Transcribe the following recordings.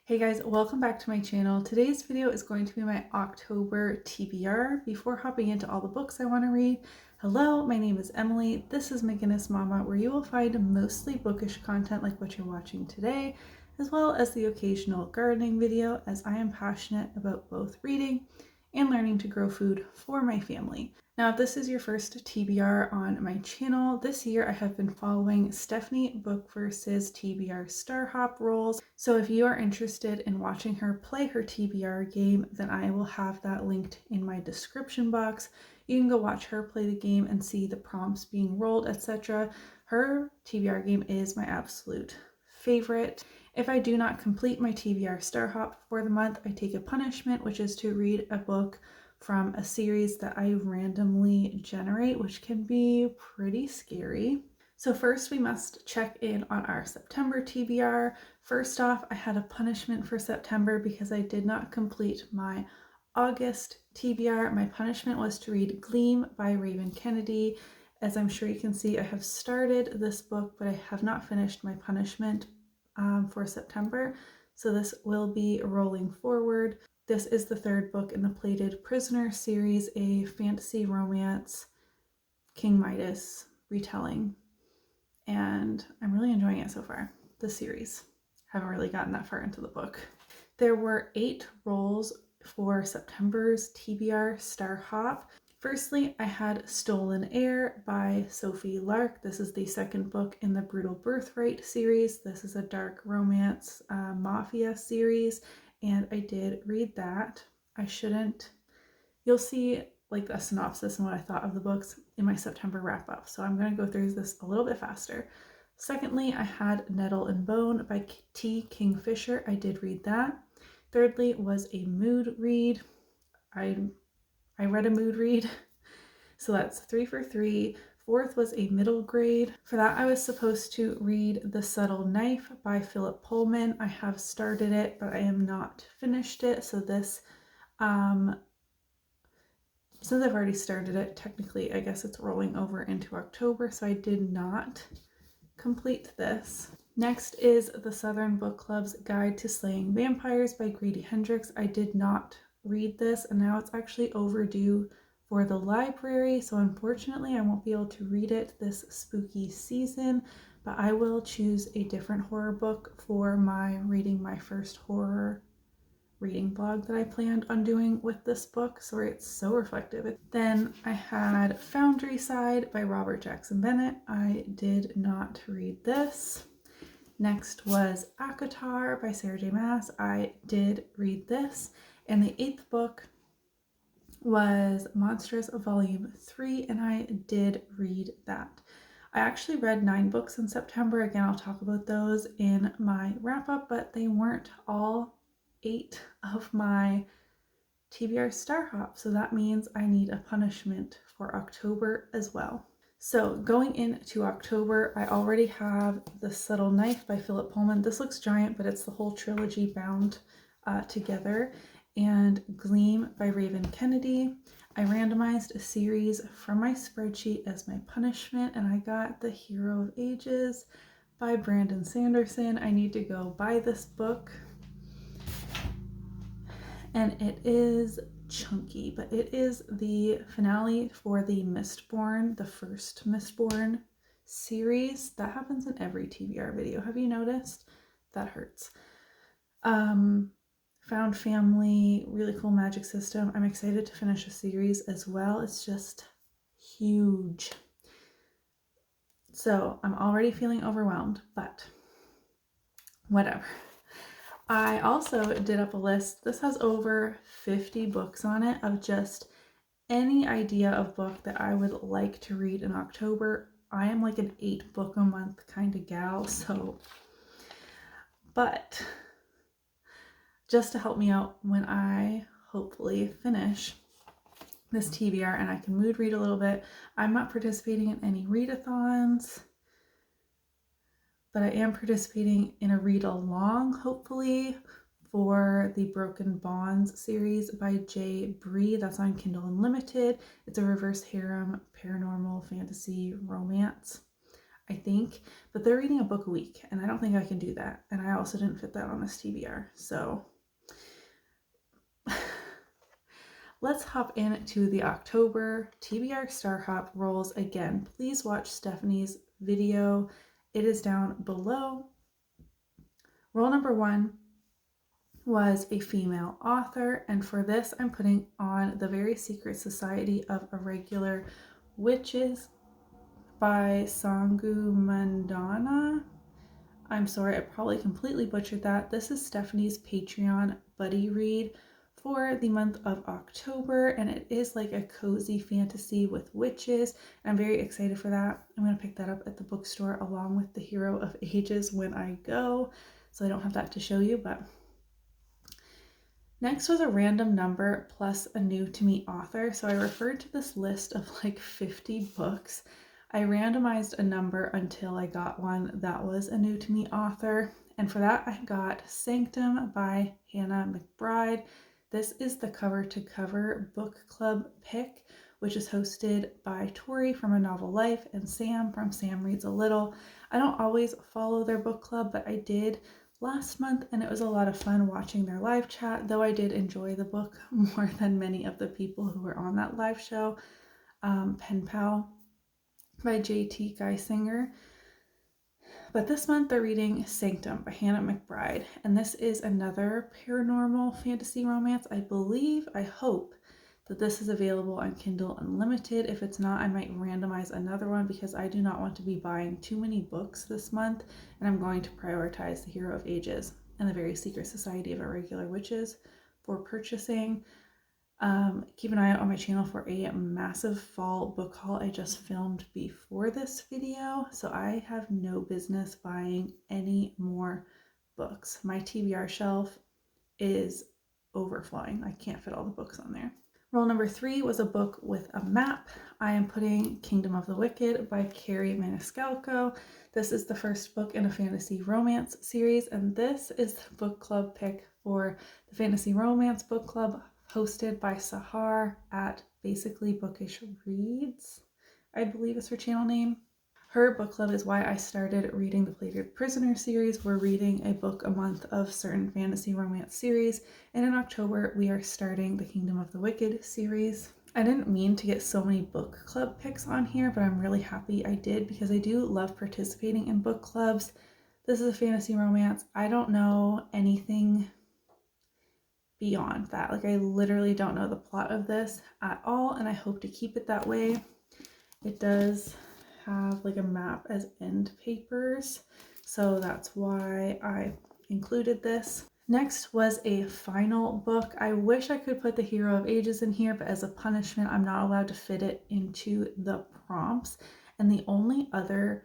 Hey guys, welcome back to my channel. Today's video is going to be my October TBR. Before hopping into all the books I want to read, hello, my name is Emily. This is MacInnis Mama, where you will find mostly bookish content like what you're watching today, as well as the occasional gardening video, as I am passionate about both reading and learning to grow food for my family. Now, if this is your first TBR on my channel, this year I have been following Stephanie Bookverse's TBR Star Hop rolls. So if you are interested in watching her play her TBR game, then I will have that linked in my description box. You can go watch her play the game and see the prompts being rolled, etc. Her TBR game is my absolute favorite. If I do not complete my TBR Star Hop for the month, I take a punishment, which is to read a book from a series that I randomly generate, which can be pretty scary. So first we must check in on our September TBR. First off, I had a punishment for September because I did not complete my August TBR. My punishment was to read Gleam by Raven Kennedy. As I'm sure you can see, I have started this book, but I have not finished my punishment for September. So this will be rolling forward. This is the third book in the Plated Prisoner series, a fantasy romance King Midas retelling. And I'm really enjoying it so far, the series. Haven't really gotten that far into the book. There were 8 rolls for September's TBR Star Hop. Firstly, I had Stolen Heir by Sophie Lark. This is the second book in the Brutal Birthright series. This is a dark romance mafia series, and I did read that. You'll see like a synopsis and what I thought of the books in my September wrap up. So I'm going to go through this a little bit faster. Secondly, I had Nettle and Bone by T. Kingfisher. I did read that. Thirdly was a mood read. I read a mood read. So that's 3 for 3. Fourth was a middle grade. For that, I was supposed to read The Subtle Knife by Philip Pullman. I have started it, but I am not finished it. So this, since I've already started it, technically, I guess it's rolling over into October. So I did not complete this. Next is The Southern Book Club's Guide to Slaying Vampires by Grady Hendrix. I did not read this, and now it's actually overdue for the library, so unfortunately I won't be able to read it this spooky season, but I will choose a different horror book for my reading my first horror reading blog that I planned on doing with this book. Sorry, it's so reflective. Then I had Foundry Side by Robert Jackson Bennett. I did not read this. Next was Akatar by Sarah J. Maas. I did read this. And the 8th book was Monstrous Volume 3, and I did read that. I actually read 9 books in September. Again, I'll talk about those in my wrap-up, but they weren't all 8 of my TBR Star Hop, so that means I need a punishment for October as well. So going into October, I already have The Subtle Knife by Philip Pullman. This looks giant, but it's the whole trilogy bound together. And Gleam by Raven Kennedy. I randomized a series from my spreadsheet as my punishment, and I got The Hero of Ages by Brandon Sanderson. I need to go buy this book. And it is chunky, but it is the finale for the Mistborn, the first Mistborn series. That happens in every TBR video. Have you noticed? That hurts. Found family, really cool magic system. I'm excited to finish a series as well. It's just huge. So I'm already feeling overwhelmed, but whatever. I also did up a list. This has over 50 books on it of just any idea of book that I would like to read in October. I am like an 8 book a month kind of gal, so, but just to help me out when I hopefully finish this TBR and I can mood read a little bit. I'm not participating in any readathons, but I am participating in a read along, hopefully, for the Broken Bonds series by J. Bree. That's on Kindle Unlimited. It's a reverse harem paranormal fantasy romance. I think, but they're reading a book a week, and I don't think I can do that. And I also didn't fit that on this TBR. So let's hop into the October TBR Star Hop rolls again. Please watch Stephanie's video. It is down below. Roll number 1 was a female author, and for this I'm putting on The Very Secret Society of Irregular Witches by Sangu Mandana. I'm sorry, I probably completely butchered that. This is Stephanie's Patreon buddy read for the month of October, and it is like a cozy fantasy with witches. I'm very excited for that. I'm going to pick that up at the bookstore along with The Hero of Ages when I go, so I don't have that to show you. But next was a random number plus a new to me author. So I referred to this list of like 50 books. I randomized a number until I got one that was a new to me author, and for that I got Sanctum by Hannah McBride. This is the cover to cover book club pick, which is hosted by Tori from A Novel Life and Sam from Sam Reads a Little. I don't always follow their book club, but I did last month, and it was a lot of fun watching their live chat, though I did enjoy the book more than many of the people who were on that live show. Pen Pal by J.T. Geisinger. But this month they're reading Sanctum by Hannah McBride, and this is another paranormal fantasy romance. I hope that this is available on Kindle Unlimited. If it's not, I might randomize another one because I do not want to be buying too many books this month, and I'm going to prioritize The Hero of Ages and The Very Secret Society of Irregular Witches for purchasing. Keep an eye out on my channel for a massive fall book haul I just filmed before this video, so I have no business buying any more books. My TBR shelf is overflowing. I can't fit all the books on there. Roll number 3 was a book with a map. I am putting Kingdom of the Wicked by Carrie Maniscalco. This is the first book in a fantasy romance series, and this is the book club pick for the Fantasy Romance Book Club hosted by Sahar at basicallybookishreads, I believe is her channel name. Her book club is why I started reading the Plated Prisoner series. We're reading a book a month of certain fantasy romance series, and in October we are starting the Kingdom of the Wicked series. I didn't mean to get so many book club picks on here, but I'm really happy I did because I do love participating in book clubs. This is a fantasy romance. I don't know anything beyond that. Like, I literally don't know the plot of this at all, and I hope to keep it that way. It does have like a map as end papers, so that's why I included this. Next was a final book. I wish I could put The Hero of Ages in here, but as a punishment I'm not allowed to fit it into the prompts. And the only other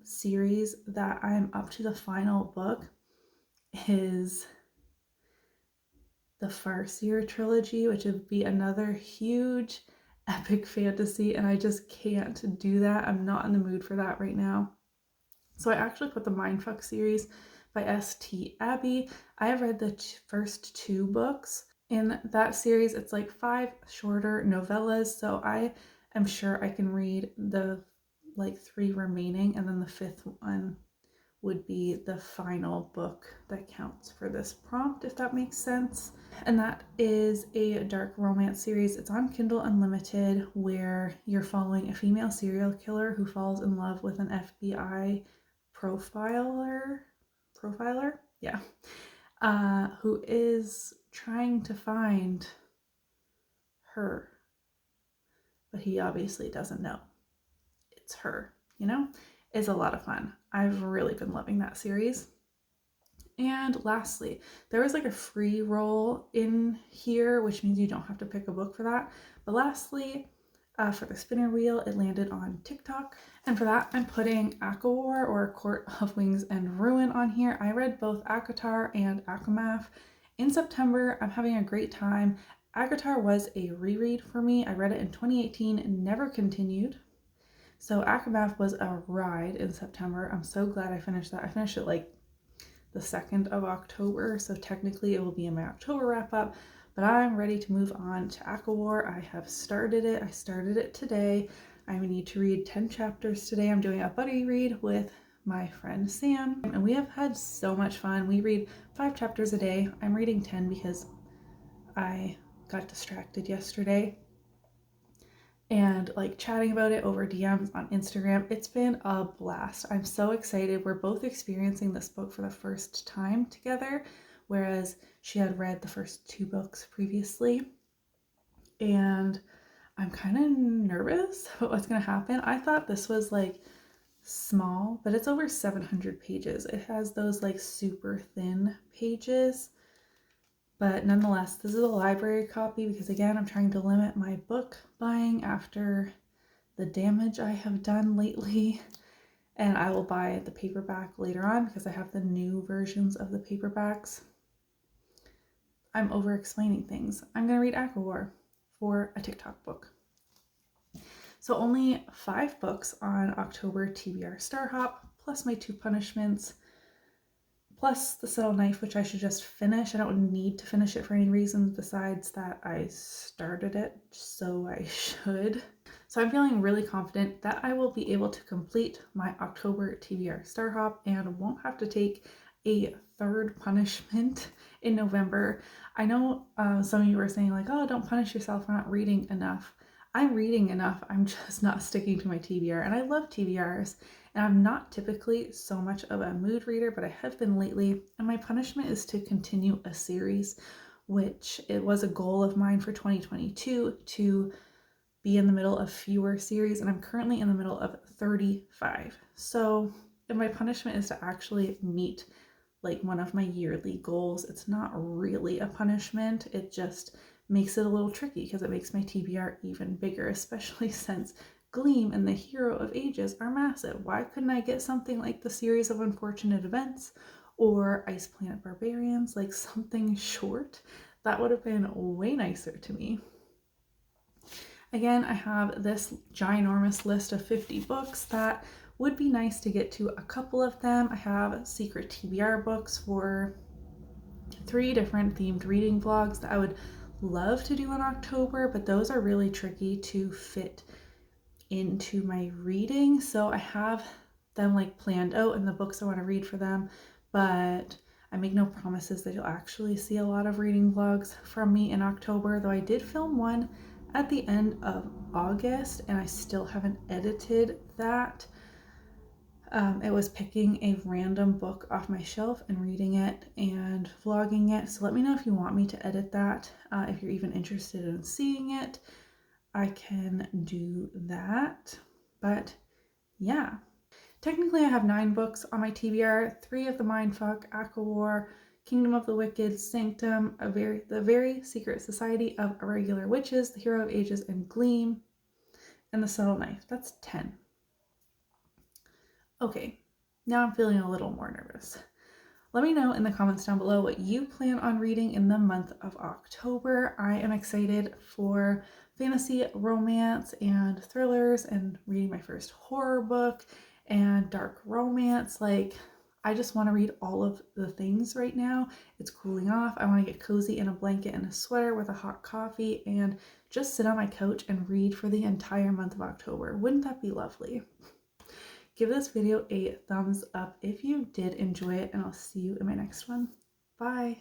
series that I'm up to the final book is the Farseer trilogy, which would be another huge epic fantasy, and I just can't do that. I'm not in the mood for that right now. So I actually put the Mindfuck series by S.T. Abbey. I have read the first 2 books in that series. It's like 5 shorter novellas, so I am sure I can read the like 3 remaining, and then the 5th one would be the final book that counts for this prompt, if that makes sense. And that is a dark romance series. It's on Kindle Unlimited, where you're following a female serial killer who falls in love with an FBI profiler, yeah, who is trying to find her, but he obviously doesn't know it's her, you know? Is a lot of fun. I've really been loving that series. And lastly, there was like a free roll in here, which means you don't have to pick a book for that. But lastly, for the spinner wheel, it landed on TikTok. And for that, I'm putting Akawar, or Court of Wings and Ruin, on here. I read both Akatar and Akamath in September. I'm having a great time. Akatar was a reread for me. I read it in 2018 and never continued. So Akamath was a ride in September. I'm so glad I finished that. I finished it like the 2nd of October, so technically it will be in my October wrap up, but I'm ready to move on to Akawar. I have started it. I started it today. I need to read 10 chapters today. I'm doing a buddy read with my friend Sam, and we have had so much fun. We read 5 chapters a day. I'm reading 10 because I got distracted yesterday and like chatting about it over DMs on Instagram. It's been a blast. I'm so excited. We're both experiencing this book for the first time together, whereas she had read the first 2 books previously. And I'm kind of nervous about what's going to happen. I thought this was like small, but it's over 700 pages. It has those like super thin pages. But nonetheless, this is a library copy because, again, I'm trying to limit my book buying after the damage I have done lately. And I will buy the paperback later on because I have the new versions of the paperbacks. I'm over explaining things. I'm going to read Galore for a TikTok book. So only 5 books on October TBR Star Hop, plus my 2 punishments, plus the subtle knife, which I should just finish. I don't need to finish it for any reason besides that I started it, so I should. So I'm feeling really confident that I will be able to complete my October TBR Star Hop and won't have to take a 3rd punishment in November. I know some of you were saying like, oh, don't punish yourself for not reading enough. I'm reading enough, I'm just not sticking to my TBR, and I love TBRs, and I'm not typically so much of a mood reader, but I have been lately, and my punishment is to continue a series, which it was a goal of mine for 2022 to be in the middle of fewer series, and I'm currently in the middle of 35. So if my punishment is to actually meet like one of my yearly goals, it's not really a punishment, it just makes it a little tricky because it makes my TBR even bigger, especially since Gleam and the Hero of Ages are massive. Why couldn't I get something like the Series of Unfortunate Events or Ice Planet Barbarians, like something short? That would have been way nicer to me. Again, I have this ginormous list of 50 books that would be nice to get to a couple of them. I have secret TBR books for 3 different themed reading vlogs that I would love to do in October, but those are really tricky to fit into my reading. So I have them like planned out and the books I want to read for them, but I make no promises that you'll actually see a lot of reading vlogs from me in October, though I did film one at the end of August and I still haven't edited that. It was picking a random book off my shelf and reading it and vlogging it. So let me know if you want me to edit that. If you're even interested in seeing it, I can do that. But yeah, technically I have 9 books on my TBR, 3 of the Mindfuck, Galore, Kingdom of the Wicked, Sanctum, the Very Secret Society of Irregular Witches, The Hero of Ages, and Gleam, and The Subtle Knife. That's 10. Okay, now I'm feeling a little more nervous. Let me know in the comments down below what you plan on reading in the month of October. I am excited for fantasy, romance, and thrillers, and reading my first horror book and dark romance. Like, I just want to read all of the things right now. It's cooling off. I want to get cozy in a blanket and a sweater with a hot coffee and just sit on my couch and read for the entire month of October. Wouldn't that be lovely? Give this video a thumbs up if you did enjoy it, and I'll see you in my next one. Bye!